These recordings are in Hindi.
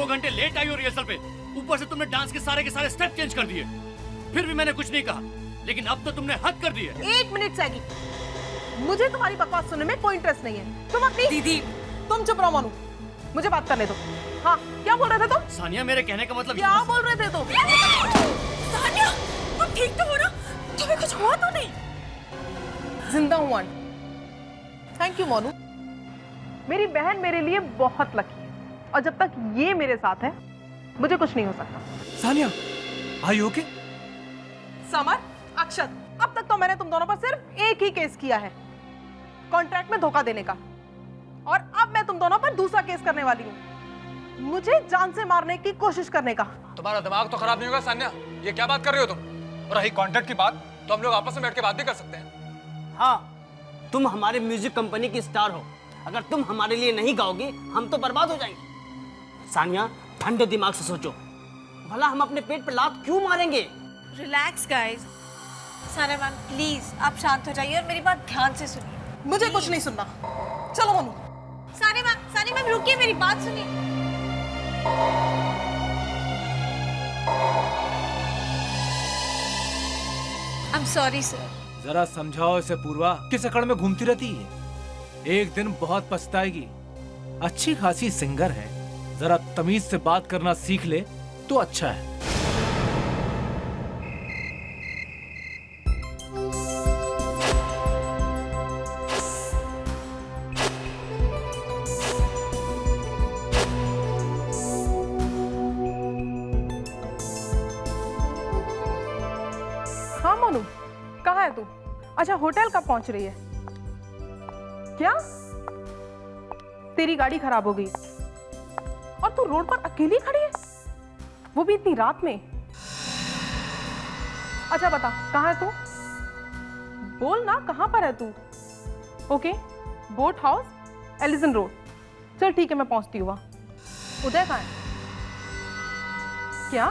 घंटे लेट आई हो रिहर्सल पे, ऊपर से तुमने डांस के सारे स्टेप चेंज कर दिए। फिर भी मैंने कुछ नहीं कहा, लेकिन अब तो तुमने हद कर दी है। 1 मिनट सैगी, मुझे तुम्हारी बकवास सुनने में कोई इंटरेस्ट नहीं है। तुम अपनी दीदी तुम चुप रहो मोनू, मुझे बात करने दो। हाँ, क्या बोल रहे थे तुम? सानिया, मेरे कहने का मतलब क्या बोल रहे थे तुम? सानिया, तुम ठीक तो हो ना? तुम्हें कुछ हुआ तो नहीं? जिंदा हूँ। थैंक यू मोनू, मेरी बहन मेरे लिए बहुत लकी है, और जब तक ये मेरे साथ है मुझे कुछ नहीं हो सकता। Sania, are you okay? Samar, Akshat, अब तक तो मैंने तुम दोनों पर सिर्फ एक ही केस किया है, कॉन्ट्रैक्ट में धोखा देने का, और अब मैं तुम दोनों पर दूसरा केस करने वाली हूँ, मुझे जान से मारने की कोशिश करने का। तुम्हारा दिमाग तो खराब नहीं होगा सानिया? ये क्या बात कर रहे हो तुम? और रही कॉन्ट्रैक्ट की बात, तो हम लोग आपस में बैठ के बात भी कर सकते हैं। हाँ, तुम हमारे म्यूजिक कंपनी की स्टार हो, अगर तुम हमारे लिए नहीं गाओगी हम तो बर्बाद हो जाएंगे। सानिया, ठंडे दिमाग से सोचो, भला हम अपने पेट पर लात क्यों मारेंगे? Relax guys. Sania ma'am please आप शांत हो जाइए और मेरी बात ध्यान से सुनिए। मुझे कुछ नहीं सुनना, चलो मोनू। सानिया मैम रुकिए, मेरी बात सुनिए। I am sorry sir. जरा समझाओ इसे पूर्वा, किस अकड़ में घूमती रहती है? एक दिन बहुत पछताएगी। अच्छी खासी सिंगर है, जरा तमीज से बात करना सीख ले तो अच्छा है। हाँ मोनू, कहाँ है तू? अच्छा, होटल कब पहुंच रही है? क्या तेरी गाड़ी खराब हो गई और तू रोड पर अकेली खड़ी है, वो भी इतनी रात में? अच्छा बता, कहाँ है तू? बोल ना, कहाँ पर है तू? Okay, boat house, Allison road. चल ठीक है, मैं पहुंचती हूँ वहां। उदय कहाँ है? क्या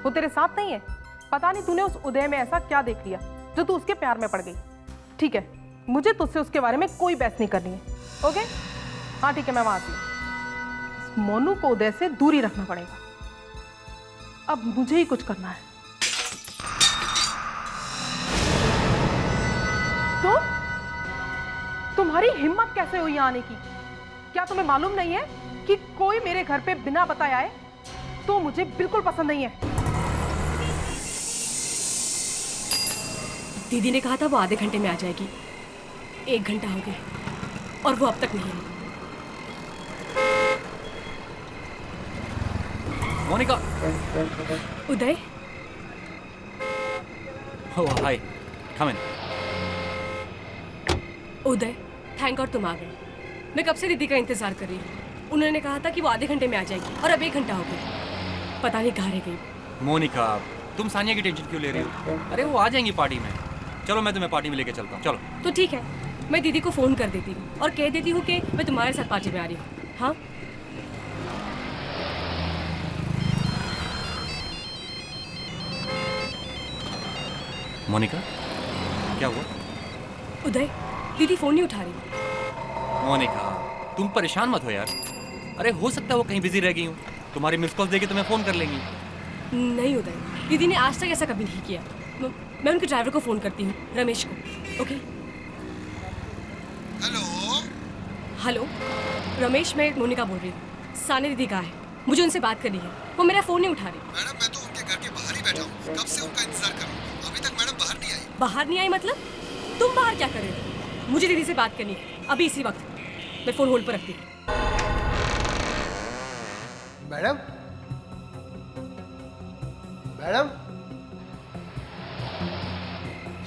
वो तेरे साथ नहीं है? पता नहीं तूने उस उदय में ऐसा क्या देख लिया जो तू उसके प्यार में पड़ गई। ठीक है, मुझे तुझसे उसके बारे में कोई बहस नहीं करनी है। ओके, हाँ ठीक है, मैं वहां आती हूँ। मोनू को उदय से दूरी रखना पड़ेगा, अब मुझे ही कुछ करना है। तो तुम्हारी हिम्मत कैसे हुई यहाँ आने की? क्या तुम्हें मालूम नहीं है कि कोई मेरे घर पे बिना बताए आए तो मुझे बिल्कुल पसंद नहीं है। दीदी ने कहा था वो आधे घंटे में आ जाएगी, 1 घंटा हो गया और वो अब तक नहीं आई। मोनिका। उदय। ओह हाय, कम इन। उदय, थैंक गॉड तुम आ गए। मैं कब से दीदी का इंतजार कर रही हूँ। उन्होंने कहा था कि वो आधे घंटे में आ जाएगी और अब 1 घंटा हो गया, पता नहीं कहाँ रह गई। मोनिका, तुम सानिया की टेंशन क्यों ले रही हो? अरे वो आ जाएंगी पार्टी में। चलो मैं तुम्हें पार्टी में लेके चलता हूँ, चलो। तो ठीक है, मैं दीदी को फोन कर देती हूँ और कह देती हूँ कि मैं तुम्हारे साथ पार्टी में आ रही हूँ। हाँ मोनिका, क्या हुआ? उदय, दीदी फोन नहीं उठा रही। मोनिका, तुम परेशान मत हो यार। अरे हो सकता है वो कहीं बिजी रह गई हूँ, तुम्हारी मिस कॉल देके तुम्हें फोन कर लेंगी। नहीं उदय, दीदी ने आज तक ऐसा कभी नहीं किया। मैं उनके ड्राइवर को फोन करती हूँ, रमेश को। ओके। हेलो रमेश, मैं मोनिका बोल रही हूँ। सानिया दीदी कहाँ है? मुझे उनसे बात करनी है, वो मेरा फोन नहीं उठा रही। मैडम, मैं तो उनके घर के बाहर ही बैठा हूँ, कब से उनका इंतजार कर रहा हूँ, अभी तक मैडम बाहर नहीं आई। बाहर नहीं आई मतलब? तुम बाहर क्या कर रहे हो? मुझे दीदी से बात करनी है अभी इसी वक्त। मैं फोन होल्ड पर रखती हूँ। Madam, madam,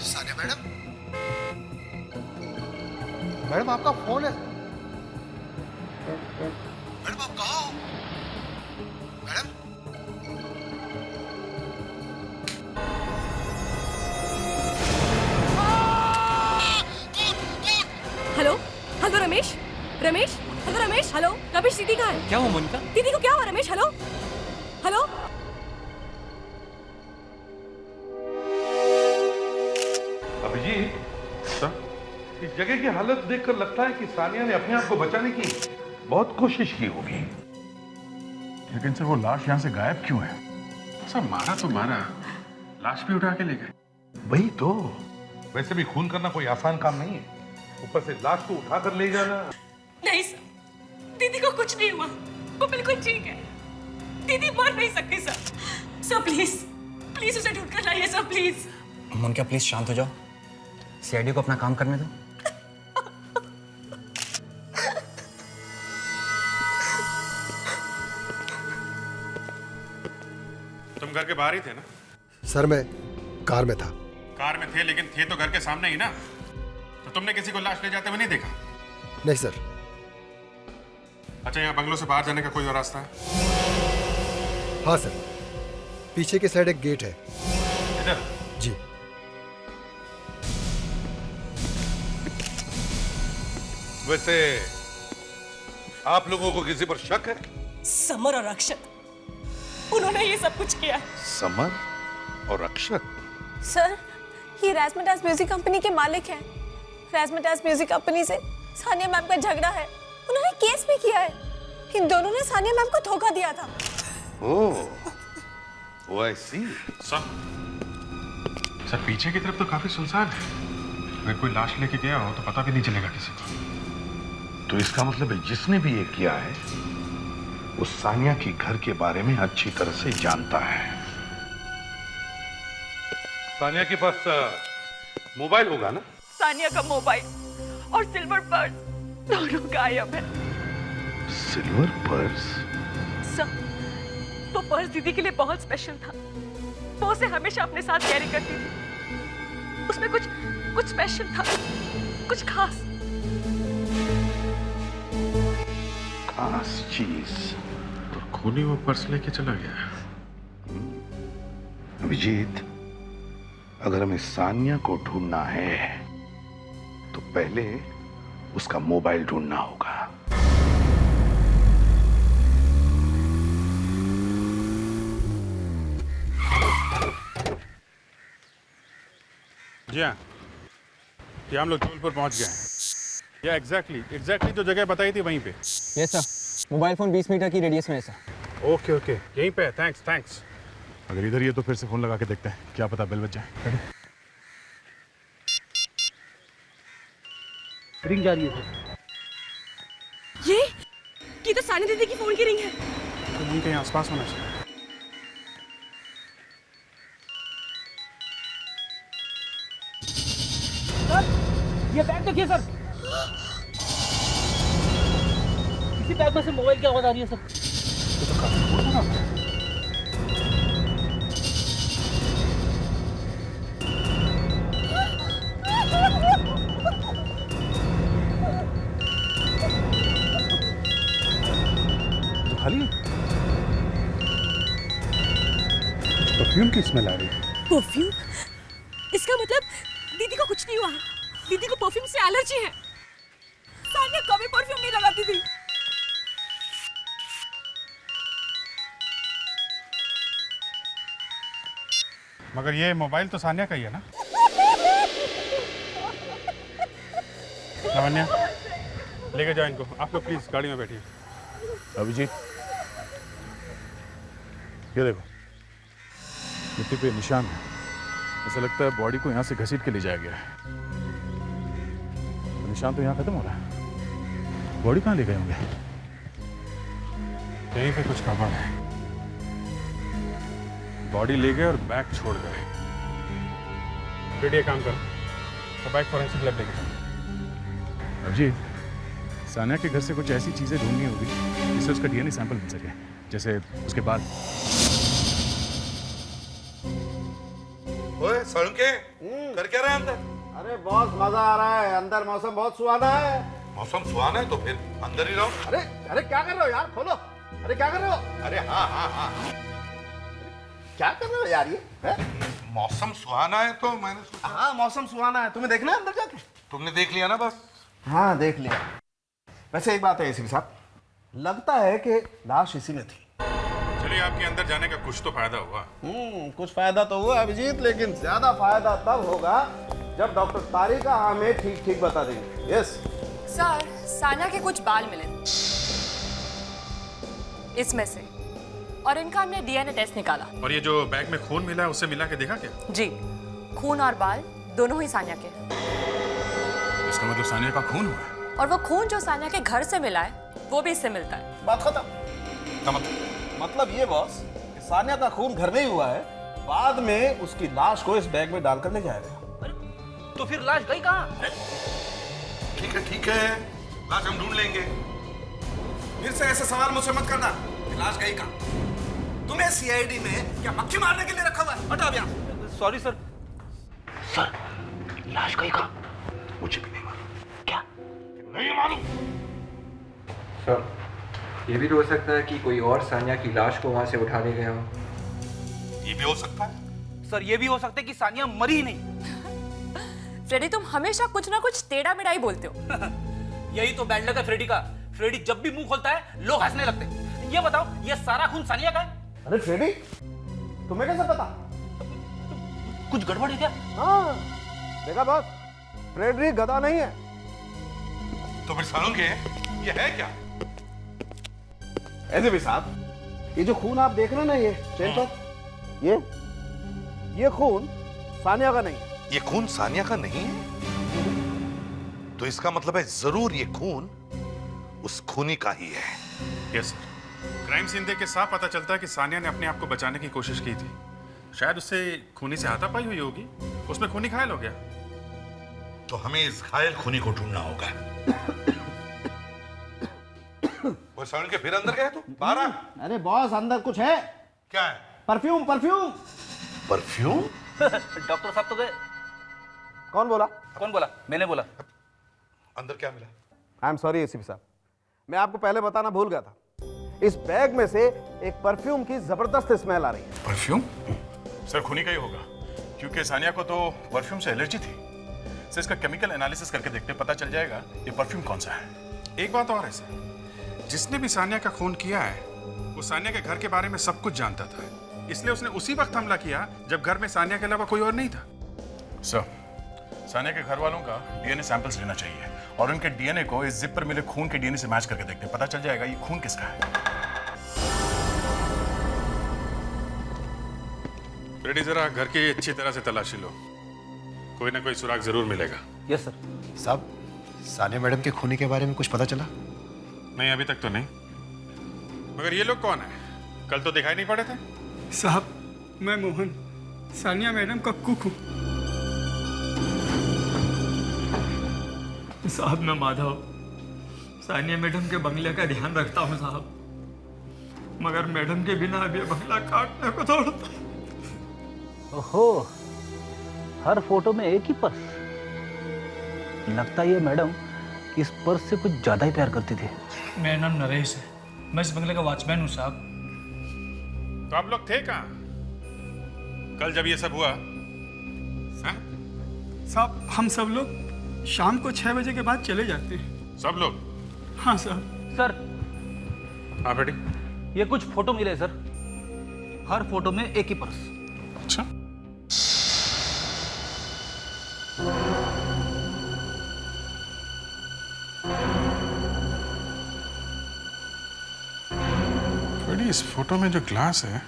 Sania madam, madam आपका फोन है। मैडम आप कहाँ हो? Madam, hello hello Ramesh, Ramesh, hello Ramesh, hello Ramesh, दीदी कहाँ है? क्या हुआ मोनिका? दीदी को क्या हुआ रमेश? Hello hello. अभिजीत, इस जगह की हालत देखकर लगता है कि सानिया ने अपने आप को बचाने की बहुत कोशिश की होगी। लेकिन सर वो लाश यहाँ से गायब क्यों है? सर मारा तो मारा, लाश भी उठा के ले गए। वही तो। वैसे भी खून करना कोई आसान काम नहीं है, ऊपर से लाश को उठा कर ले जाना। नहीं सर, दीदी को कुछ नहीं हुआ, वो बिल्कुल ठीक है। दीदी मर नहीं सकती सर। सर प्लीज प्लीज उसे ढूंढ कर लाइए सर, प्लीज। मुनकिया प्लीज शांत हो जाओ, सीआईडी को अपना काम करने दो। तुम घर के बाहर ही थे ना? सर मैं कार में था। कार में थे, लेकिन थे तो घर के सामने ही ना, तो तुमने किसी को लाश ले जाते हुए नहीं देखा? नहीं सर। अच्छा, यहाँ बंगलों से बाहर जाने का कोई और रास्ता है? हाँ सर, पीछे की साइड एक गेट है। इधर? जी। वैसे आप लोगों को किसी पर शक है? समर और अक्षत, उन्होंने ये सब कुछ किया। समर और अक्षत? सर, ये राजमटास म्यूजिक कंपनी के मालिक हैं। राजमटास म्यूजिक कंपनी से सानिया मैम का झगड़ा है, उन्होंने केस भी किया है। इन दोनों ने सानिया मैम को धोखा दिया था। ओह, I see। सर पीछे की तरफ तो काफी सुनसान है, अगर कोई लाश लेके गया हो तो पता भी नहीं चलेगा किसी को। तो इसका मतलब है जिसने भी ये किया है वो सानिया की घर के बारे में अच्छी तरह से जानता है। सानिया के पास मोबाइल होगा ना? सानिया का मोबाइल और सिल्वर पर्स दोनों गायब है। Silver purse? सर, वो पर्स दीदी के लिए बहुत स्पेशल था, वो उसे हमेशा अपने साथ कैरी करती थी। उसमें कुछ स्पेशल था, कुछ खास चीज। तो खूनी वो पर्स लेके चला गया। अभिजीत, अगर हमें सानिया को ढूंढना है तो पहले उसका मोबाइल ढूंढना होगा। जी हाँ, ये हम लोग जबलपुर पहुंच गए हैं। या एग्जैक्टली जो जगह बताई थी वहीं पे। Yes sir, mobile phone 20 meter की रेडियस में है सर। ओके यहीं पे। थैंक्स। अगर इधर ही है तो फिर से फोन लगा के देखते हैं, क्या पता बेल बज जाए। रिंग जा रही है सर। ये तो सानिया दीदी की फोन की रिंग है। तो यहीं कहीं आसपास होना चाहिए। ये बैग देखिए सर, इसी बैग में से मोबाइल की आवाज आ रही है सर। तो खाली है? परफ्यूम की स्मेल आ रही है। परफ्यूम? इसका मतलब दीदी को कुछ नहीं हुआ है, दीदी को परफ्यूम से एलर्जी है। सानिया कभी परफ्यूम नहीं लगाती थी। मगर ये मोबाइल तो सानिया का ही है ना? लावण्या, लेके जाओ इनको। आप लोग प्लीज गाड़ी में बैठिए। अभिजीत, ये देखो, मिट्टी पे निशान है। ऐसा लगता है बॉडी को यहाँ से घसीट के ले जाया गया है। तो निशान तो यहाँ खत्म हो रहा है, बॉडी कहाँ ले गए होंगे? यहीं पे कुछ गड़बड़ है। बॉडी ले गए और बैग छोड़ गए। फिर ये काम करो, तो बैग फॉरेंसिक लैब लेके जाओ। अभिजीत, सानिया के घर से कुछ ऐसी चीजें ढूंढनी होगी जिससे उसका डीएनए सैंपल मिल सके, जैसे उसके बाद। ओए सड़के, कर क्या रहा है अंदर? अरे बहुत मजा आ रहा है, अंदर मौसम बहुत सुहाना है। मौसम सुहाना है तो फिर अंदर ही रहो। अरे क्या कर रहे हो यार, खोलो। अरे क्या कर रहे हो? अरे हाँ, क्या कर रहे हो यार ये है? मौसम सुहाना है तो मैंने सोचा। हाँ मौसम सुहाना है, तुम्हें देखना है अंदर जाके? तुमने देख लिया ना बस? हाँ देख लिया। वैसे एक बात है एसीपी साहब, लगता है कि लाश इसी में थी। चलिए, आपके अंदर जाने का कुछ तो फायदा हुआ। कुछ फायदा तो हुआ अभिजीत, लेकिन ज्यादा फायदा तब होगा जब डॉक्टर तारिका हमें ठीक ठीक बता देंगे। यस सर, सानिया के कुछ बाल मिले इसमें से। और इनका हमने डीएनए टेस्ट निकाला। और ये जो बैग में खून मिला है उससे मिला के देखा क्या? जी, खून और बाल दोनों ही सानिया के। इसका मतलब सानिया का खून हुआ है। और वो खून जो सानिया के घर से मिला है वो भी इससे मिलता है। बात खत्म। क्या मतलब? मतलब ये बॉस कि सानिया का खून घर में ही हुआ है, बाद में उसकी लाश को इस बैग में डालकर ले जाया गया। तो फिर लाश गई कहाँ? ठीक है, लाश हम ढूंढ लेंगे। फिर से ऐसे सवाल मुझसे मत करना कि लाश गई कहाँ। तुम्हें सीआईडी में क्या मक्खी मारने के लिए रखा हुआ है? हटाओ यहाँ। Sorry sir. सर, लाश गई कहाँ? मुझे भी नहीं मालूम। क्या? नहीं मालूम। सर, ये भी तो हो सकता है कि कोई और सानिया की लाश को वहां से उठा ले गया हो। ये भी हो सकता है। सर, ये भी हो सकता है कि सानिया मरी ही नहीं। फ्रेडी, तुम हमेशा कुछ ना कुछ टेढ़ा मेढ़ा ही बोलते हो। यही तो बैड लक है फ्रेडी का। फ्रेडी जब भी मुंह खोलता है लोग हंसने लगते हैं। ये बताओ, ये सारा खून सानिया का है? अरे फ्रेडी, तुम्हें कैसे पता? कुछ गड़बड़ है क्या? हाँ, देखा बॉस, फ्रेडी गधा नहीं है। तो फिर सालोंगे ये है क्या? ऐसे भी साहब, ये जो खून आप देख रहे हैं ना, ये चेन पर, ये खून सानिया का नहीं है। ये खून सानिया का नहीं है? तो इसका मतलब है जरूर ये खून उस खूनी का ही है। यस सर, क्राइम सीन देख के साफ पता चलता है कि सानिया ने अपने आप को बचाने की कोशिश की थी। शायद उससे खूनी से हाथापाई हुई होगी, उसमें खूनी घायल हो गया। तो हमें इस घायल खूनी को ढूंढना होगा। वो साउंड के फिर अंदर गए तो बाहर आ। अरे बॉस, अंदर कुछ है। क्या है? परफ्यूम। परफ्यूम डॉक्टर साहब तो गए। कौन बोला? कौन बोला? मैंने बोला। अंदर क्या मिला? आई एम सॉरी एसीपी साहब, मैं आपको पहले बताना भूल गया था। इस बैग में से एक परफ्यूम की जबरदस्त स्मेल आ रही है। परफ्यूम? सर, खूनी का ही होगा, क्योंकि सानिया को तो परफ्यूम से एलर्जी थी। सर, इसका केमिकल एनालिसिस करके देखते पता चल जाएगा ये परफ्यूम कौन सा है। एक बात और है सर, जिसने भी सानिया का खून किया है वो सानिया के घर के बारे में सब कुछ जानता था, इसलिए उसने उसी वक्त हमला किया जब घर में सानिया के अलावा कोई और नहीं था। सर, सानिया के घर वालों का डीएनए सैंपल्स लेना चाहिए और उनके डीएनए को इस जिप पर मिले खून के डीएनए से मैच करके देखते पता चल जाएगा ये खून किसका है। रेडी, जरा घर की अच्छी तरह से तलाशी लो, कोई ना कोई सुराग जरूर मिलेगा। Yes sir. साहब, सानिया मैडम के खूनी के बारे में कुछ पता चला? नहीं, अभी तक तो नहीं। मगर ये लोग कौन है? कल तो दिखाई नहीं पड़े थे। साहब, मैं मोहन, सानिया मैडम का कुक हूँ। साहब, मैं माधव, सानिया मैडम के बंगले का ध्यान रखता हूँ साहब, मगर मैडम के बिना अब ये बंगला काटने को दौड़ता। ओहो, हर फोटो में एक ही पर्स। लगता है ये मैडम इस पर्स से कुछ ज्यादा ही प्यार करती थी। मेरा नाम नरेश है, मैं इस बंगले का वॉचमैन हूँ साहब। तो आप लोग थे कहाँ कल जब ये सब हुआ? साहब, हम सब लोग शाम को 6 बजे के बाद चले जाते हैं। सब लोग? हाँ साहब। सर। हाँ बेटी। ये कुछ फोटो मिले सर, हर फोटो में एक ही पर्स। अच्छा। बेटी, इस फोटो में जो ग्लास है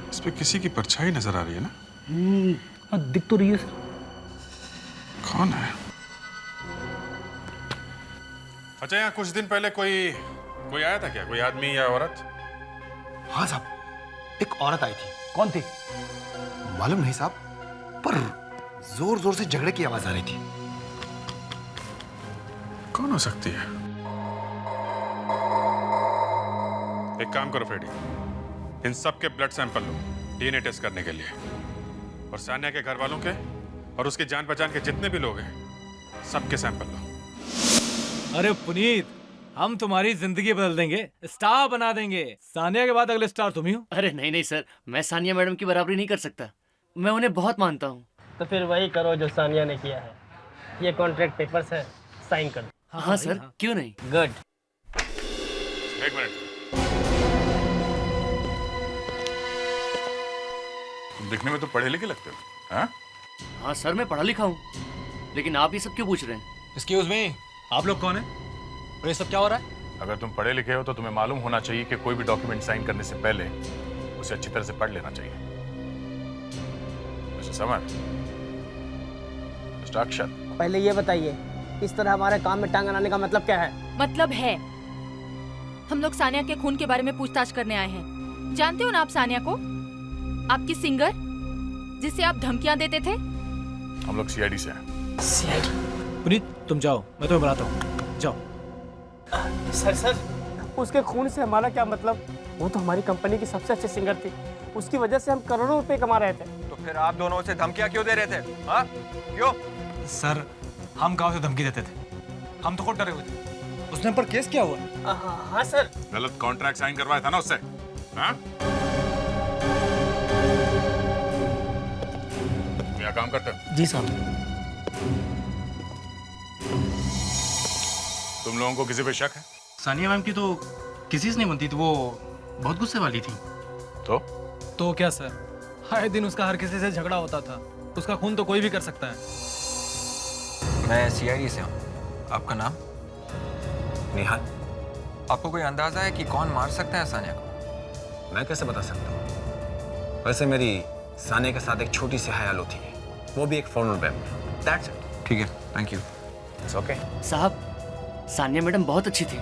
इस पे किसी की परछाई नजर आ रही है ना? हाँ, दिख तो रही है सर। कौन है? अच्छा, यहाँ कुछ दिन पहले कोई आया था क्या? कोई आदमी या औरत? हाँ साहब, एक औरत आई थी। कौन थी? मालूम नहीं साहब, पर जोर जोर से झगड़े की आवाज आ रही थी। कौन हो सकती है? एक काम करो फ्रेडी, इन सब के ब्लड सैंपल लो डीएनए टेस्ट करने के लिए, और सानिया के घर वालों के और उसके जान पहचान के जितने भी लोग हैं सबके सैंपल लो। अरे पुनीत, हम तुम्हारी जिंदगी बदल देंगे, स्टार बना देंगे। सानिया के बाद अगले स्टार तुम ही हो। अरे नहीं नहीं सर, मैं सानिया मैडम की बराबरी नहीं कर सकता, मैं उन्हें बहुत मानता हूँ। तो फिर वही करो जो सानिया ने किया है। ये कॉन्ट्रैक्ट पेपर्स है, साइन कर दो। हाँ सर, क्यों नहीं? गुड। एक मिनट, तुम दिखने में तो पढ़े लिखे लगते हो। हाँ? हाँ सर, मैं पढ़ा लिखा हूँ, लेकिन आप ये सब क्यों पूछ रहे हैं? एक्सक्यूज मी, आप लोग कौन है और ये सब क्या हो रहा है? अगर तुम पढ़े लिखे हो तो तुम्हें मालूम होना चाहिए कि कोई भी डॉक्यूमेंट साइन करने से पहले उसे अच्छी तरह से पढ़ लेना चाहिए। मिस्टर समर, मिस्टर अक्षत, पहले ये बताइए, इस तरह हमारे काम में टांग अड़ाने का मतलब क्या है? मतलब है, हम लोग सानिया के खून के बारे में पूछताछ करने आए हैं। जानते हो ना आप सानिया को? आपकी सिंगर जिसे आप धमकियां देते थे। हम लोग सीआईडी से हैं। सीआईडी? पुनीत तुम जाओ, मैं तुम्हें बुलाता हूँ, जाओ। सर उसके खून से हमारा क्या मतलब? वो तो हमारी कंपनी की सबसे अच्छी सिंगर थी, उसकी वजह से हम करोड़ों रुपए कमा रहे थे। तो फिर आप दोनों उसे धमकियां क्यों दे रहे थे? हाँ, क्यों? सर हम गांव से धमकी देते थे, हम तो खुद डरे हुए थे। उसने पर केस क्या हुआ? हाँ सर। गलत कॉन्ट्रैक्ट साइन करवाया था ना उससे, हाँ? तुम यहाँ काम करते हो? जी साहब। तुम लोगों को किसी पे शक है? सानिया मैम की तो किसी से नहीं बनती थी, वो बहुत गुस्से वाली थी। तो क्या सर, हर दिन उसका हर किसी से झगड़ा होता था। उसका खून तो कोई भी कर सकता है। मैं सीआईडी से हूँ। आपका नाम? निहाल। आपको कोई अंदाजा है कि कौन मार सकता है सानिया को? मैं कैसे बता सकता हूँ? वैसे मेरी सानिया के साथ एक छोटी सी हयाल होती है, वो भी एक फॉर्मल वेब। That's it. ठीक है, थैंक यू। It's okay. साहब, सानिया मैडम बहुत अच्छी थी।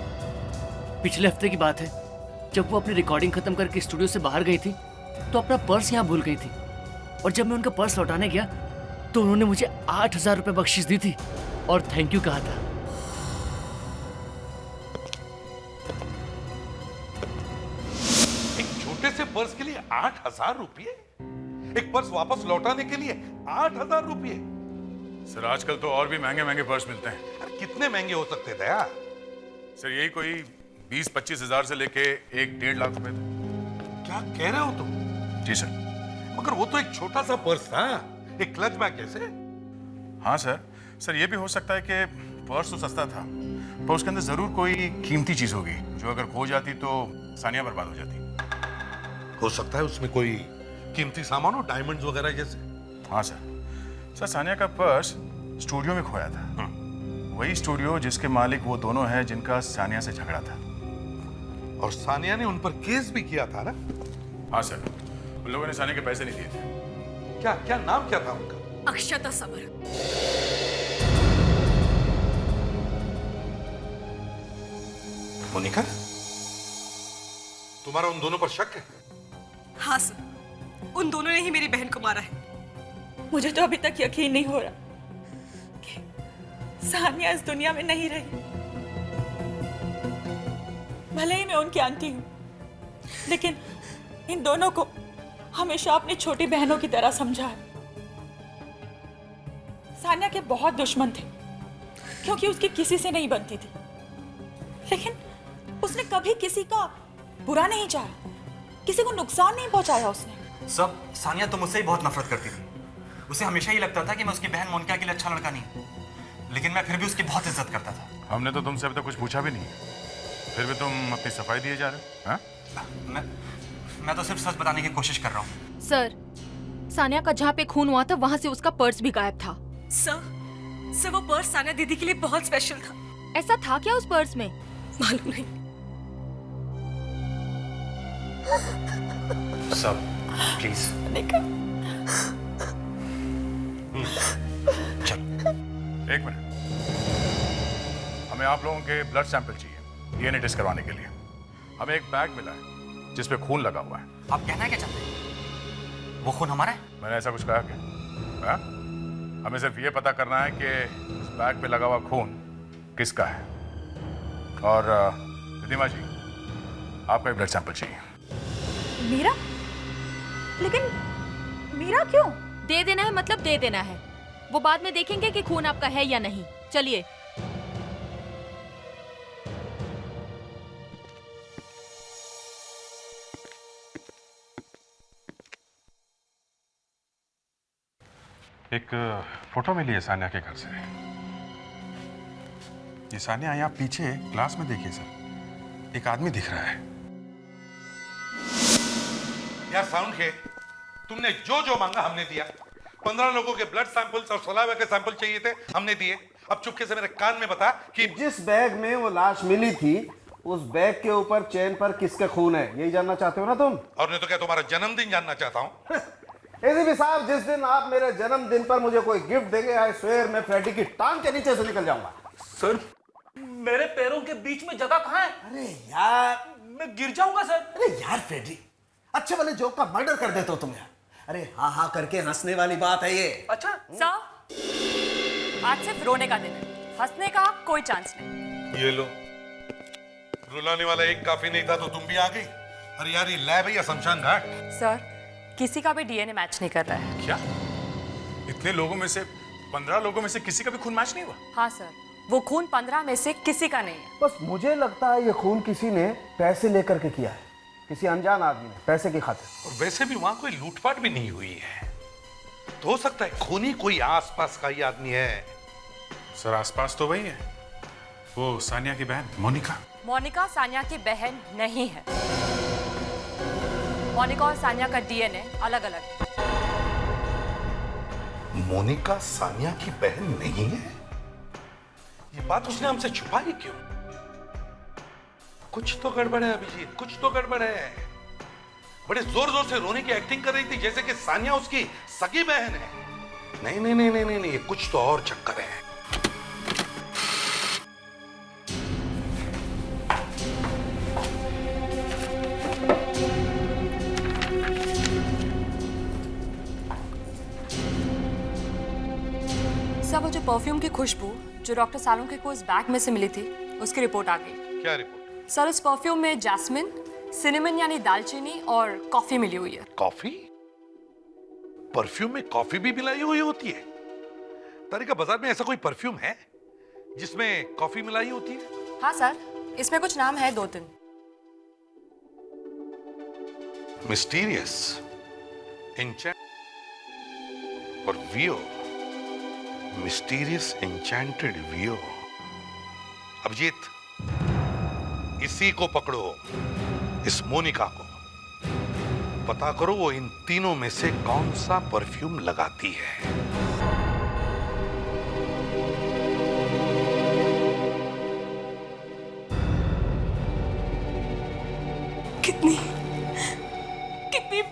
पिछले हफ्ते की बात है, जब वो अपनी रिकॉर्डिंग खत्म करके स्टूडियो से बाहर गई थी तो अपना पर्स यहाँ भूल गई थी। और जब मैं उनका पर्स लौटाने गया तो उन्होंने मुझे 8,000 रुपए बख्शीश दी थी और थैंक यू कहा था। एक छोटे से पर्स के लिए 8,000 रुपये? एक पर्स वापस लौटाने के लिए 8,000 रुपये? सर आजकल तो और भी महंगे महंगे पर्स मिलते हैं। अरे कितने महंगे हो सकते थे यार? सर यही कोई 20-25 हजार से लेके 1-1.5 लाख रुपए थे। क्या कह रहे हो तुम? जी सर। मगर वो तो एक छोटा सा पर्स था, एक क्लच बैग कैसे? हाँ सर, ये भी हो सकता है कि पर्स तो सस्ता था पर उसके अंदर जरूर कोई कीमती चीज होगी जो अगर खो जाती तो सानिया बर्बाद हो जाती। हो सकता है उसमें कोई कीमती सामान हो, डायमंड्स वगैरह जैसे। हाँ सर, सानिया का पर्स स्टूडियो में खोया था। वही स्टूडियो जिसके मालिक वो दोनों हैं जिनका सानिया से झगड़ा था। और सानिया ने उन पर केस भी किया था ना? हाँ सर, उन लोगों ने सानिया के पैसे नहीं दिए थे। क्या नाम क्या था उनका? अक्षता समर। मोनिका, तुम्हारा उन दोनों पर शक है? हाँ सर, उन दोनों ने ही मेरी बहन को मारा है। मुझे तो अभी तक यकीन नहीं हो रहा कि सानिया इस दुनिया में नहीं रही। भले ही मैं उनकी आंटी हूं, लेकिन इन दोनों को हमेशा अपनी छोटी बहनों की तरह समझा है। सानिया के बहुत दुश्मन थे क्योंकि उसकी किसी से नहीं बनती थी, लेकिन उसने कभी किसी का बुरा नहीं चाहा, किसी को नुकसान नहीं पहुंचाया उसने। सब सानिया तो मुझसे ही बहुत नफरत करती थी। उसे हमेशा ही लगता था कि मैं उसकी बहन मोनिका के लिए अच्छा लड़का नहीं, लेकिन मैं फिर भी उसकी बहुत इज्जत करता था। हमने तो तुमसे अभी तक कुछ पूछा भी नहीं, फिर भी तुम अपनी सफाई दिए जा रहे हो। हाँ? मैं तो सिर्फ सच बताने की कोशिश कर रहा हूँ। सर, सानिया का जहाँ पे खून हुआ था वहाँ से उसका पर्स भी गायब था। सर वो पर्स सानिया दीदी के लिए बहुत स्पेशल था। ऐसा था क्या उस पर्स में? मालूम नहीं। सब प्लीज। एक मिनट, हमें आप लोगों के ब्लड सैंपल चाहिए डीएनए टेस्ट करवाने के लिए। हमें एक बैग मिला है जिसपे खून लगा हुआ है। आप कहना क्या चाहते हैं? वो खून हमारा है? मैंने ऐसा कुछ कहा क्या? हाँ? हमें सिर्फ ये पता करना है कि उस बैग पे लगा हुआ खून किसका है। और रिधिमा जी, आपका ब्लड सैंपल चाहिए। मीरा? लेकिन मीरा क्यों? दे देना है मतलब दे देना है। वो बाद में देखेंगे कि खून आपका है या नहीं। चलिए। एक फोटो मिली है सानिया के घर से। ये सानिया, यहाँ पीछे ग्लास में देखिए सर, एक आदमी दिख रहा है। यार साउंड है, तुमने जो जो मांगा हमने दिया। 15 लोगों के ब्लड सैंपल्स और सलाइवा के सैंपल चाहिए थे, हमने दिए। अब चुपके से मेरे कान में बता कि जिस बैग में वो लाश मिली थी उस बैग के ऊपर चेन पर किसका खून है, यही जानना चाहते हो ना तुम? और नहीं तो क्या तुम्हारा जन्मदिन जानना चाहता हूँ? एसीपी साहब, जिस दिन आप मेरे जन्मदिन पर मुझे कोई गिफ्ट देंगे, आई स्वेयर मैं फ्रेडी की टांग के नीचे से निकल जाऊंगा। सर, मेरे पैरों के बीच में जगह कहाँ है? अरे यार, मैं गिर जाऊंगा सर। अरे यार फ्रेडी, अच्छे वाले जोक का मर्डर कर देते हो तुम यार। अरे हाँ हाँ करके हंसने वाली बात है ये। अच्छा सर, आज सिर्फ रोने का दिन है, हंसने का कोई चांस नहीं। ये लो, रुलाने वाला एक काफी नहीं था तो तुम भी आ गई। अरे यार, ये लैब है या शमशान घाट? सर, किसी का भी डीएनए मैच नहीं कर रहा है। क्या? इतने लोगों में से 15 लोगों में से किसी का भी खून मैच नहीं हुआ? हाँ सर, वो खून 15 में से किसी का नहीं है। बस मुझे लगता है ये खून किसी ने पैसे लेकर के किया है, किसी अनजान आदमी ने, पैसे की खातिर। और वैसे भी वहां कोई लूटपाट भी नहीं हुई है, तो हो सकता है खूनी कोई आसपास का ही आदमी है। सर, आसपास तो वही है, वो सानिया की बहन मोनिका। मोनिका सानिया की बहन नहीं है। मोनिका और सानिया का डीएनए अलग अलग है। मोनिका सानिया की बहन नहीं है? ये बात उसने हमसे छुपाई क्यों? कुछ तो गड़बड़ है अभिजीत, कुछ तो गड़बड़ है। बड़े जोर जोर से रोने की एक्टिंग कर रही थी जैसे कि सानिया उसकी सगी बहन है। नहीं नहीं नहीं नहीं नहीं, ये कुछ तो और चक्कर है। सर, वो जो परफ्यूम की खुशबू जो डॉक्टर सालुंखे को इस बैग में से मिली थी, उसकी रिपोर्ट आ गई। क्या रिपोर्ट? सर, इस परफ्यूम में जैस्मिन, सिनेमन यानी दालचीनी और कॉफी मिली हुई है। कॉफी? परफ्यूम में कॉफी भी मिलाई हुई होती है? तारिका, बाजार में ऐसा कोई परफ्यूम है जिसमें कॉफी मिलाई होती है? हाँ सर, इसमें कुछ नाम है 2-3। मिस्टीरियस, एन्चेंट और वियो। मिस्टीरियस एन्चेंटेड वियो। अभिजीत, इसी को पकड़ो, इस मोनिका को। पता करो वो इन तीनों में से कौन सा परफ्यूम लगाती है। कितनी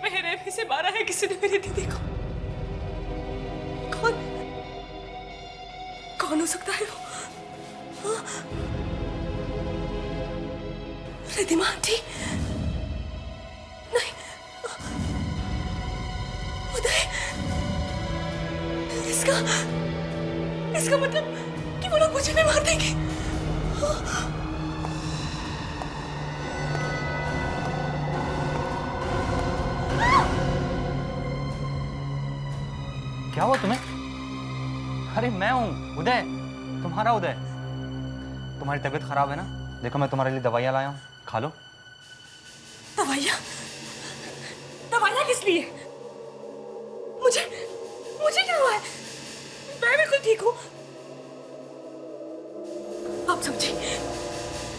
बेरहमी से मारा है किसी ने मेरी दीदी को। कौन हो सकता है वो? रिधिमा आंटी? नहीं, उदय? इसका मतलब कि वो लोग मुझे भी मार देंगे। क्या हुआ तुम्हें? अरे मैं हूँ उदय, तुम्हारा उदय। तुम्हारी तबीयत खराब है ना? देखो मैं तुम्हारे लिए दवाइयाँ लाया हूँ, खा लो। दवाइयाँ? दवाइयाँ किस लिए? मुझे क्या हुआ है? मैं बिल्कुल ठीक हूँ। आप समझी?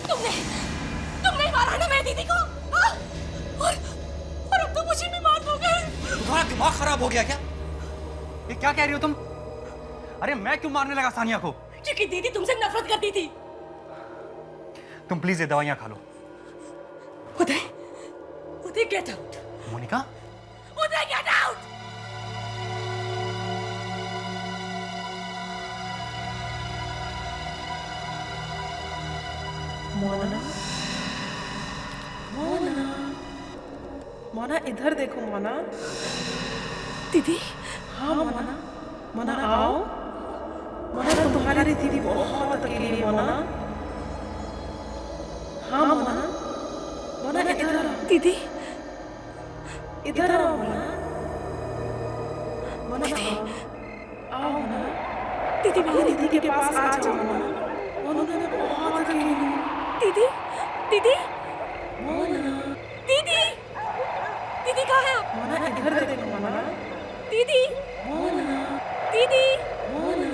तुमने मारा ना मेरी दीदी को? हाँ? और अब तो मुझे भी मार दोगे। तुम्हारा दिमाग खराब हो गया क्या? ये क्या कह रही हो तुम? अरे मैं क्यों मारने लगा सानिया को? क्योंकि दीदी तुमसे नफरत करती थी। तुम प्लीज ये दवाइयाँ खा लो। उदय गेट आउट। मोनिका? उदय गेट आउट। मोना, मोना, मोना इधर देखो मोना। दीदी? हाँ मोना, मोना आओ। मोना तुम्हारी दीदी बहुत अकेली है मोना। हाँ मोना, मोना इधर आओ। दीदी? इधर आओ मोना। मोना आओ मोना। दीदी मेरी दीदी के पास आ जाओ मोना। मोना बहुत अकेली है। दीदी? दीदी? मोना। दीदी? दीदी कहाँ है आप? मोना इधर देखो मोना। दीदी? मोना। दीदी? मोना।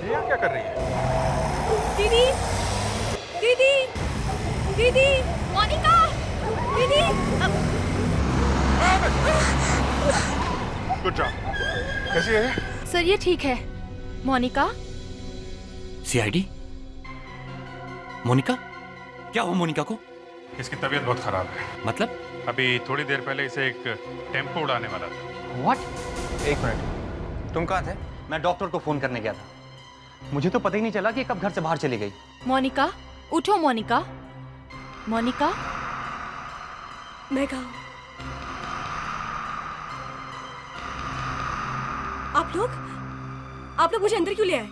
ये क्या कर रही है? दीदी? दीदी? दीदी? मोनिका? दीदी? Good job. कैसी है? सर ये ठीक है। मोनिका? सीआईडी? मोनिका? क्या हुआ मोनिका को? इसकी तबीयत बहुत खराब है। मतलब? अभी थोड़ी देर पहले इसे एक टेम्पो उड़ाने वाला था। व्हाट? एक मिनट, तुम कहाँ थे? मैं डॉक्टर को फोन करने गया था। मुझे तो पता ही नहीं चला कि कब घर से बाहर चली गई। मोनिका, उठो मोनिका। मोनिका? मैं कहा आप लोग मुझे अंदर क्यों ले आए?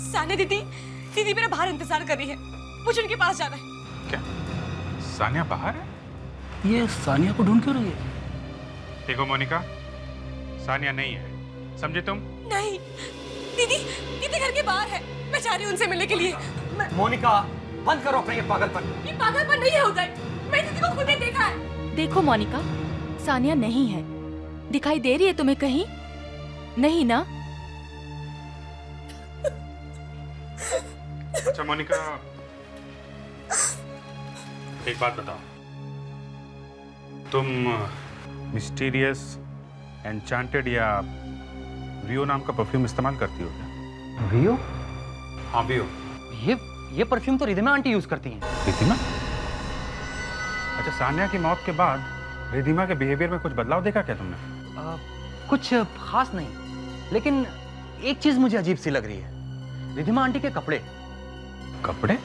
सानिया दीदी मेरा बाहर इंतजार कर रही है, मुझे उनके पास जाना है। क्या सानिया बाहर है? ये सानिया को ढूंढ क्यों रही है? देखो मोनिका, सानिया नहीं है, समझे तुम? नहीं, दीदी घर के बाहर है, मैं जा रही हूँ उनसे मिलने के लिए। मोनिका, बंद करो अपना ये पागलपन। ये पागलपन नहीं है उदय, मैं दीदी को खुद ही देखा है। देखो मोनिका, सानिया नहीं है। दिखाई दे रही है तुम्हें कहीं? नहीं ना? अच्छा मोनिका, एक बात बताओ, तुम मिस्टीरियस, एन्चांटेड या वियो नाम का परफ्यूम इस्तेमाल करती हो क्या? वियो? हाँ वियो। ये परफ्यूम तो रिधिमा आंटी यूज करती हैं। रिधिमा? अच्छा, सानिया की मौत के बाद रिधिमा के बिहेवियर में कुछ बदलाव देखा क्या तुमने? कुछ खास नहीं, लेकिन एक चीज मुझे अजीब सी लग रही है। रिधिमा आंटी के कपड़े। कपड़े?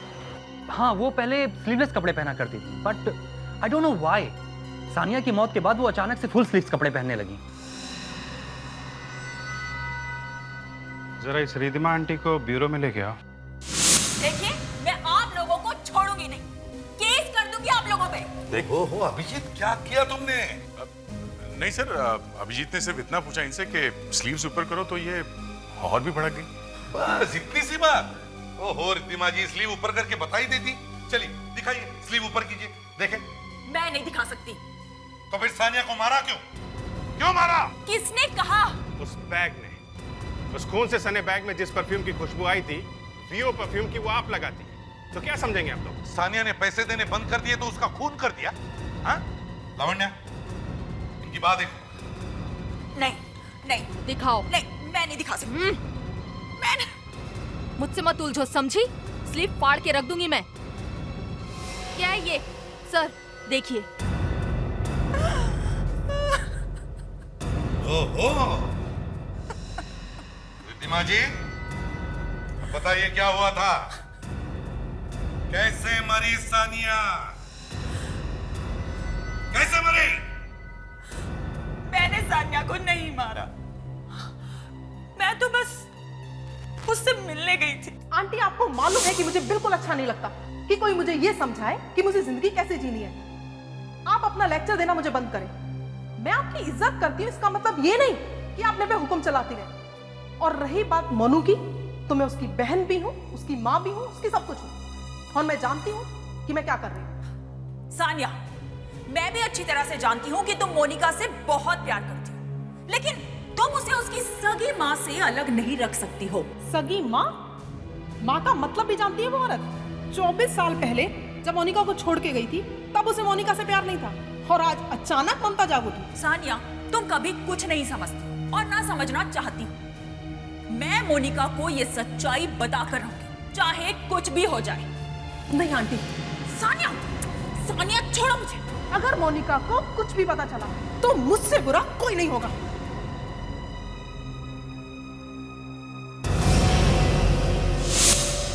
हाँ, वो पहले स्लीवलेस कपड़े पहना करती थी, but I don't know why Sania की मौत के बाद वो अचानक से फुल स्लीव्स कपड़े पहनने लगी। जरा इस रिधिमा आंटी को ब्यूरो में लेके आओ। देखिए, मैं आप लोगों को छोड़ूंगी नहीं, केस कर दूंगी आप लोगों पे। देखो हो अभिजीत, क्या किया तुमने? नहीं सर, अभिजीत ने सिर्फ इतना पूछा इनसे कि स्लीव्स ऊपर करो, तो ये और भी भड़क गई। बस इतनी सी बात? ओहो रिद्धिमा जी, स्लीव ऊपर करके बता ही देती। चलिए दिखाइए, स्लीव ऊपर कीजिए, देखें। मैं नहीं दिखा सकती। तो फिर सानिया को मारा क्यों? क्यों मारा? किसने कहा? उस बैग ने, उस खून से सने बैग में जिस परफ्यूम की खुशबू आई थी, वियो परफ्यूम की, वो आप लगाती है। तो क्या समझेंगे आप लोग? सानिया ने पैसे देने बंद कर दिए तो उसका खून कर दिया? हाँ? लावण्या, इनकी बात देखो। नहीं दिखाओ। नहीं, मैं नहीं दिखा सकती। मुझसे मत उलझो, समझी? स्लीप फाड़ के रख दूंगी मैं। क्या है ये? सर देखिए। ओहो रिद्धिमा जी, बताइए क्या हुआ था? कैसे मरी सानिया? कैसे मरी? मैंने सानिया को नहीं मारा, मैं तो बस उससे मिलने गई थी। आंटी, आपको मालूम है कि मुझे बिल्कुल अच्छा नहीं लगता कि कोई मुझे ये समझाए कि मुझे जिंदगी कैसे जीनी है। आप अपना लेक्चर देना मुझे बंद करें। मैं आपकी इज्जत करती हूँ, इसका मतलब ये नहीं कि आप मेरे पे हुक्म चलाती रहे। और रही बात मोनू की, तो मैं उसकी बहन भी हूँ, उसकी माँ भी हूँ, उसकी सब कुछ हूँ, और मैं जानती हूँ कि मैं क्या कर रही हूँ। सानिया, मैं भी अच्छी तरह से जानती हूँ कि तुम मोनिका से बहुत प्यार करती हो, लेकिन तुम उसे उसकी सगी माँ से अलग नहीं रख सकती हो। सगी माँ? माँ का मतलब भी जानती है वो औरत? 24 साल पहले जब मोनिका को छोड़ के गई थी, तब उसे मोनिका से प्यार नहीं था, और आज अचानक ममता जाग उठी। सानिया, तुम कभी कुछ नहीं समझती और ना समझना चाहती हो। मैं मोनिका को ये सच्चाई बताकर रहूंगी, चाहे कुछ भी हो जाए। नहीं आंटी। सानिया छोड़ो मुझे। अगर मोनिका को कुछ भी पता चला तो मुझसे बुरा कोई नहीं होगा।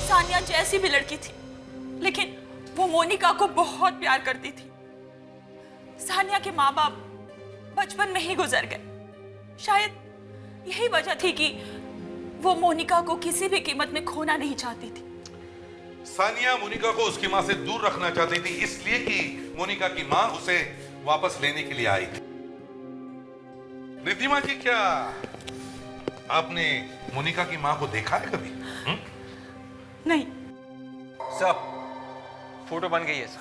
सानिया जैसी भी लड़की थी, लेकिन वो मोनिका को बहुत प्यार करती थी। सानिया के माँ बाप बचपन में ही गुजर गए। शायद यही वजह थी कि वो मोनिका को किसी भी कीमत में खोना नहीं चाहती थी। सानिया मोनिका को उसकी माँ से दूर रखना चाहती थी, इसलिए कि मोनिका की माँ उसे वापस लेने के लिए आई थी। रिद्धिमा जी, क्या आपने मोनिका की माँ को देखा है कभी? नहीं। सर, फोटो बन गई है सर।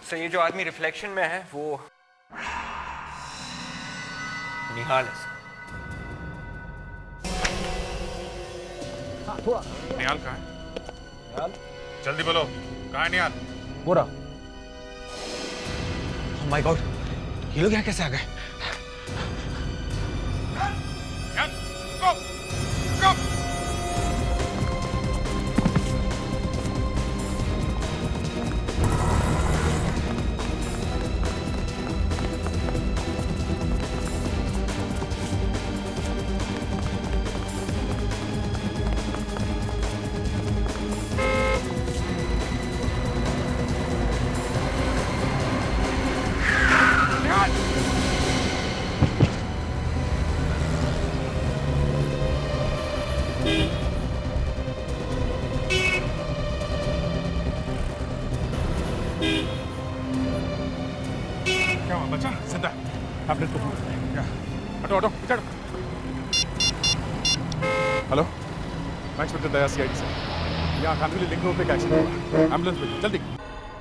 सर, ये जो आदमी रिफ्लेक्शन में है वो निहाल है सर। निहाल कहाँ है? निहाल? जल्दी बोलो, कहाँ है निहाल? वो रहा। ओह माय गॉड, ये लोग यहाँ कैसे आ गए? आपने तो हटो हटो चढ़ो। हेलो, मैं इंस्पेक्टर दया सीआईडी से। यहाँ कानविली लिंक रोड पे एक एक्सीडेंट हुआ, एम्बुलेंस भेजो जल्दी।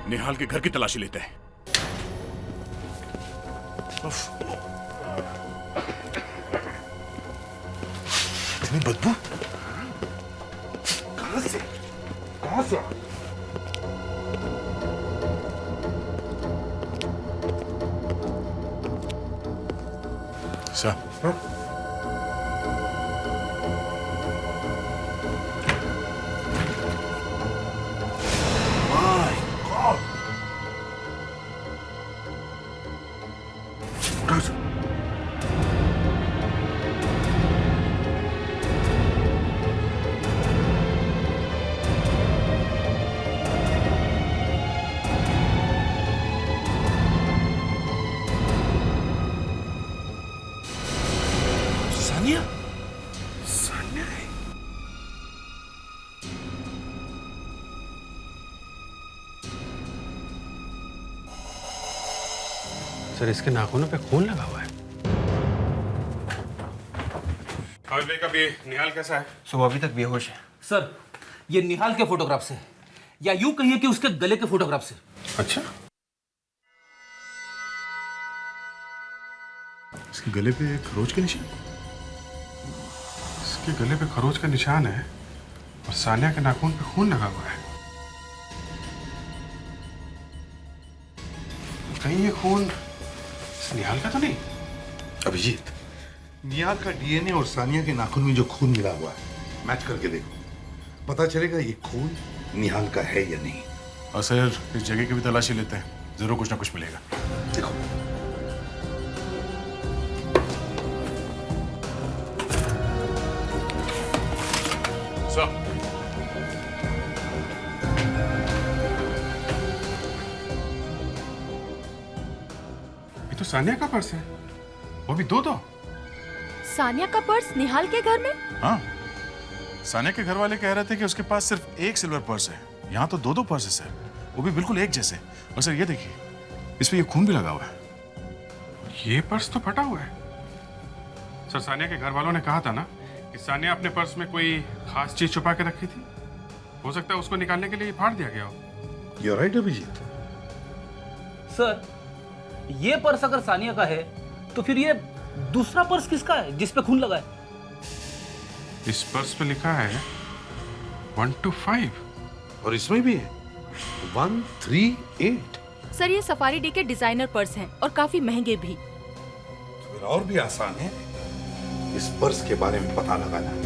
निहाल के घर की तलाशी लेते हैं। इतनी बदबू कहाँ से सर सानिया सानिया है। सर इसके नाखूनों पे खून लगा हुआ है। आज भाई कब ये निहाल कैसा है? सुबह अभी तक बेहोश है। सर ये निहाल के फोटोग्राफ से, या यूं कहिए कि उसके गले के फोटोग्राफ से। अच्छा, इसके गले पे खरोच के निशान, इसके गले पे खरोच का निशान है और सानिया के नाखून पे खून लगा हुआ है। कहीं ये खून इस निहाल का तो नहीं? अभिजीत, निहाल का डीएनए और सानिया के नाखून में जो खून मिला हुआ है, मैच करके देखो, पता चलेगा ये खून निहाल का है या नहीं। और सर इस जगह की भी तलाशी लेते हैं, जरूर कुछ ना कुछ मिलेगा। देखो सर, ये तो सानिया का पर्स है, वो भी दो। सानिया का पर्स निहाल के घर में? हाँ, सानिया के घर वाले कह रहे थे कि उसके पास सिर्फ एक सिल्वर पर्स है, यहाँ तो दो पर्स है सर, वो भी बिल्कुल एक जैसे। और सर ये देखिए, इस पे ये खून भी लगा हुआ है। ये पर्स तो फटा हुआ है। सर सानिया के घर वालों ने कहा था ना कि सानिया अपने पर्स में कोई खास चीज छुपा के रखी थी, हो सकता है उसको निकालने के लिए ये फाड़ दिया गया हो। You're right, Abhijit. सर ये पर्स अगर सानिया का है तो फिर ये दूसरा पर्स किसका है जिस पे खून लगा है? इस पर्स पे लिखा है 125 और इसमें भी है 138। सर ये सफारी डी के डिजाइनर पर्स हैं और काफी महंगे भी। फिर और भी आसान है इस पर्स के बारे में पता लगाना।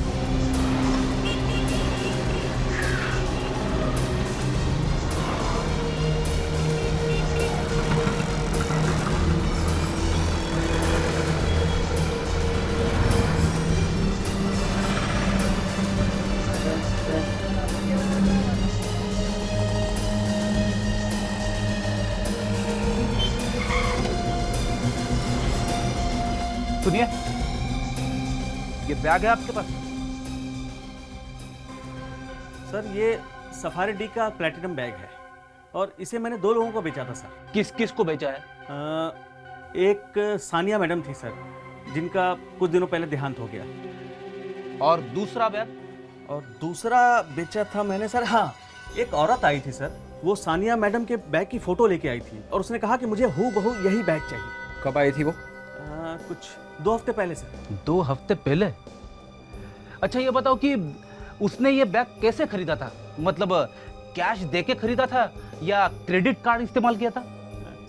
सुनिए, ये बैग है आपके पास? सर ये सफारी डी का प्लेटिनम बैग है और इसे मैंने 2 लोगों को बेचा था सर। किस किस को बेचा है? एक सानिया मैडम थी सर, जिनका कुछ दिनों पहले देहांत हो गया। और दूसरा बैग? और दूसरा बेचा था मैंने सर, हाँ, एक औरत आई थी सर, वो सानिया मैडम के बैग की फोटो लेके आई थी और उसने कहा कि मुझे हूबहू यही बैग चाहिए। कब आई थी वो? कुछ 2 हफ्ते पहले सर। 2 हफ्ते पहले? अच्छा ये बताओ कि उसने ये बैग कैसे खरीदा था? मतलब कैश देके खरीदा था या क्रेडिट कार्ड इस्तेमाल किया था?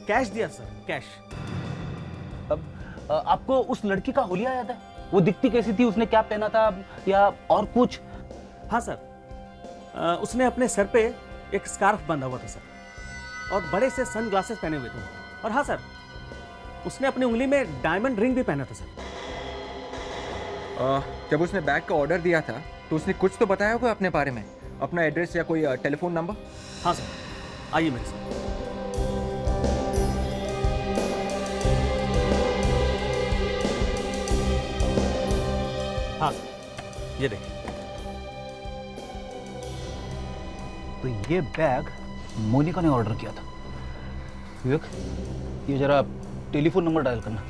कैश दिया सर, कैश। अब आपको उस लड़की का हुलिया याद है? वो दिखती कैसी थी, उसने क्या पहना था या और कुछ? हाँ सर, उसने अपने सर पे एक स्कार्फ बांधा हुआ था सर और बड़े से सन ग्लासेस पहने हुए थे। और हाँ सर, उसने अपनी उंगली में डायमंड रिंग भी पहना था सर। जब उसने बैग का ऑर्डर दिया था तो उसने कुछ तो बताया होगा अपने बारे में, अपना एड्रेस या कोई टेलीफोन नंबर? हाँ सर, आइए मेरे साथ। हाँ सर, ये देखिए। तो ये बैग मोनिका ने ऑर्डर किया था। विवेक, ये जरा टेलीफोन नंबर डायल करना।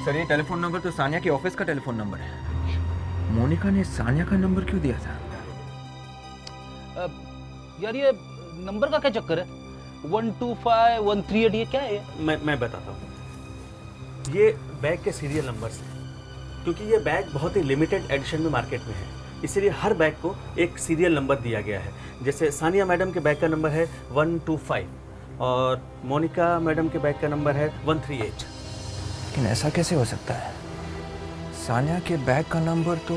सर ये टेलीफोन नंबर तो सानिया के ऑफिस का टेलीफोन नंबर है। मोनिका ने सानिया का नंबर क्यों दिया था? यार ये नंबर का क्या चक्कर है? 125138 ये क्या है? मैं बताता हूँ। ये बैग के सीरियल नंबर्स हैं, क्योंकि ये बैग बहुत ही लिमिटेड एडिशन में मार्केट में है, इसीलिए हर बैग को एक सीरियल नंबर दिया गया है। जैसे सानिया मैडम के बैग का नंबर है 125 और मोनिका मैडम के बैग का नंबर है 138। लेकिन ऐसा कैसे हो सकता है? सानिया के बैग का नंबर तो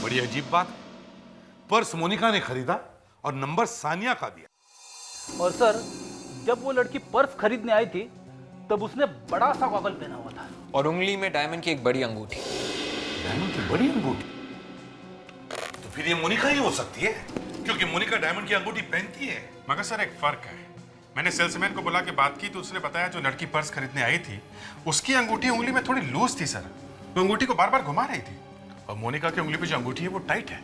बड़ी अजीब बात। पर्स मोनिका ने खरीदा और नंबर सानिया का दिया। और सर, जब वो लड़की पर्स खरीदने आई थी तब उसने बड़ा सा गॉगल पहना हुआ था और उंगली में डायमंड की एक बड़ी अंगूठी। डायमंड की बड़ी अंगूठी? तो फिर ये मोनिका ही हो सकती है, क्योंकि मोनिका डायमंड की अंगूठी पहनती है। मगर सर एक फर्क है। मैंने सेल्समैन को बुला के बात की तो उसने बताया जो लड़की पर्स खरीदने आई थी उसकी अंगूठी उंगली में थोड़ी लूज थी सर। वो अंगूठी को बार बार घुमा रही थी और मोनिका की उंगली पे जो अंगूठी है वो टाइट है।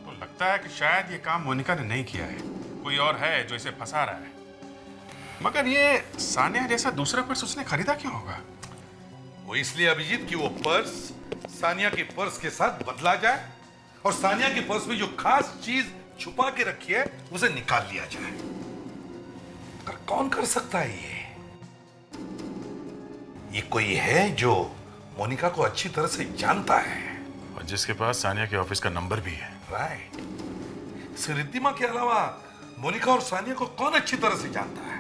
तो लगता है कि शायद ये काम मोनिका ने नहीं किया है, कोई और है जो इसे फंसा रहा है। मगर ये सानिया जैसा दूसरा पर्स उसने खरीदा क्यों होगा? वो इसलिए अभिजीत कि वो पर्स सानिया के पर्स के साथ बदला जाए और सानिया के पर्स में जो खास चीज छुपा के रखी है उसे निकाल लिया जाए। पर कौन कर सकता है ये कोई है जो मोनिका को अच्छी तरह से जानता है और जिसके पास सानिया के ऑफिस का नंबर भी है। राइट। रिद्धिमा के अलावा मोनिका और सानिया को कौन अच्छी तरह से जानता है?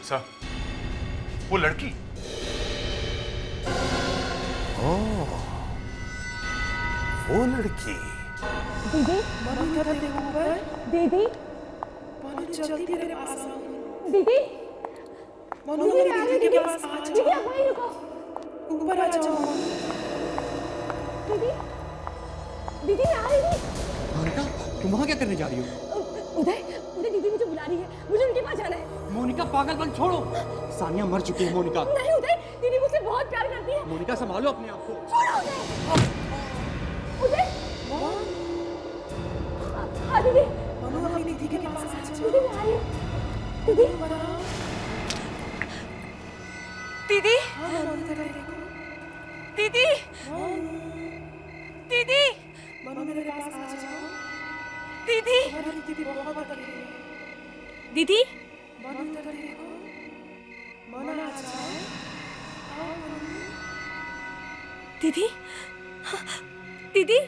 सर, वो लड़की। ओह, वो लड़की। दीदी, दीदी, जल्दी मेरे पास आओ। दीदी, दीदी आ रही है, दीदी आप वहीं रुको, ऊपर आ जाओ। दीदी, दीदी मैं आ रही हूँ। मोनिका, तुम वहाँ क्या करने जा रही हो? उदय, उदय दीदी मुझे बुला रही है, मुझे उनके पास जाना है। मोनिका पागलपन छोड़ो, सानिया मर चुकी है। मोनिका नहीं उदय, दीदी मुझसे बहुत प्यार करती है। मोनिका संभालो अपने आप को। छोड़ो उदय। उदय, हाँ दीदी, अपनी दीदी के पास आ जाओ। दीदी मैं आ रही हूँ। दीदी, दीदी, दीदी, दीदी, मेरे पास आ जाओ। दीदी, दीदी बहुत अकेली है। दीदी, दीदी, दीदी,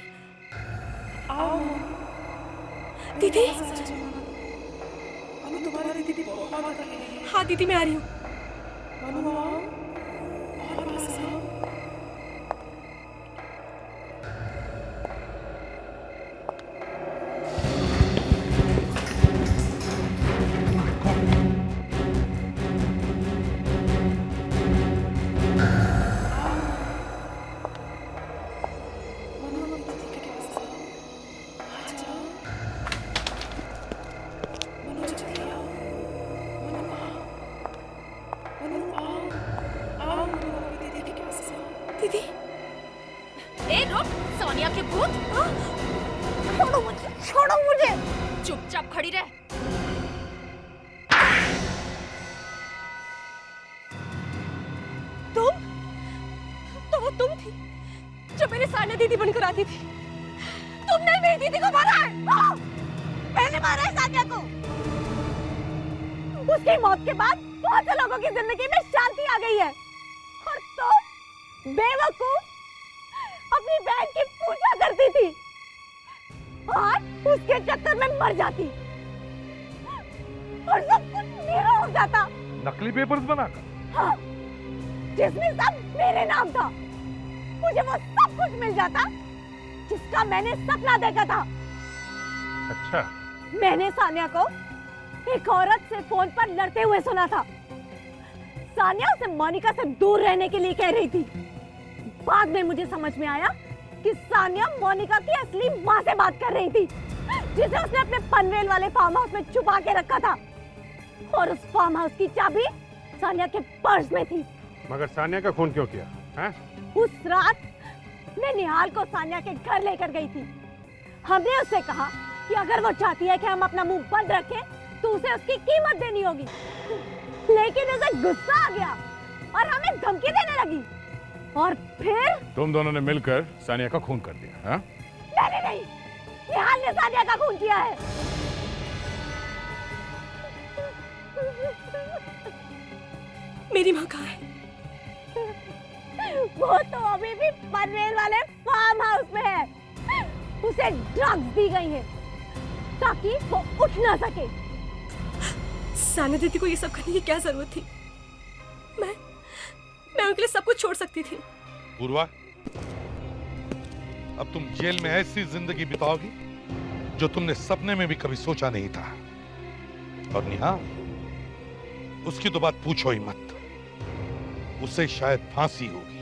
आओ दीदी, तुम्हारी दीदी बहुत अकेली है। हाँ दीदी मैं आ रही हूँ। मनु आओ, और पास आओ। दीदी, ए रुक, सोनिया के भूत। छोड़ो मुझे, छोड़ो मुझे। चुपचाप खड़ी रह। तुम? तो वो तुम थी जो मेरी सानिया दीदी बनकर आती थी। तुमने मेरी दीदी को मारा है। मैंने मारा है सानिया को। उसकी मौत के बाद बहुत से लोगों की जिंदगी में शांति आ गई है और तुम बेवकूफ अपनी बहन की पूजा करती थी और उसके चक्कर में मर जाती और सब कुछ मेरा हो जाता। नकली पेपर्स बनाकर? हाँ, जिसमें सब मेरे नाम था। मुझे वो सब कुछ मिल जाता जिसका मैंने सपना देखा था। अच्छा। मैंने सानिया को एक औरत से फोन पर लड़ते हुए सुना था। सानिया उसे मोनिका से दूर रहने के लिए कह रही थी। बाद में मुझे समझ में आया कि सानिया मोनिका की असली माँ से बात कर रही थी, जिसे उसने अपने पनवेल वाले फार्म हाउस में छुपा के रखा था और उस फार्म हाउस की चाबी सानिया के पर्स में थी। मगर सानिया का खून क्यों किया? हैं? उस रात मैं निहाल को सानिया के घर लेकर गई थी। हमने उससे कहा कि अगर वो चाहती है कि हम अपना मुंह बंद रखें तो उसे उसकी कीमत देनी होगी। लेकिन उसे गुस्सा आ गया और हमें धमकी देने लगी और फिर तुम दोनों ने मिलकर सानिया का खून कर दिया, हाँ? नहीं, निहाल ने सानिया का खून किया है। मेरी माँ कहाँ है? वो तो अभी भी पनवेल वाले फार्म हाउस में है। उसे ड्रग्स दी गई हैं ताकि वो उठ ना सके। सानिया दीदी को ये सब करने की क्या जरूरत थी? मैं उनके लिए सब कुछ छोड़ सकती थी। पूर्वा, अब तुम जेल में ऐसी जिंदगी बिताओगी जो तुमने सपने में भी कभी सोचा नहीं था। और निहाल, उसकी तो बात पूछो ही मत, उसे शायद फांसी होगी।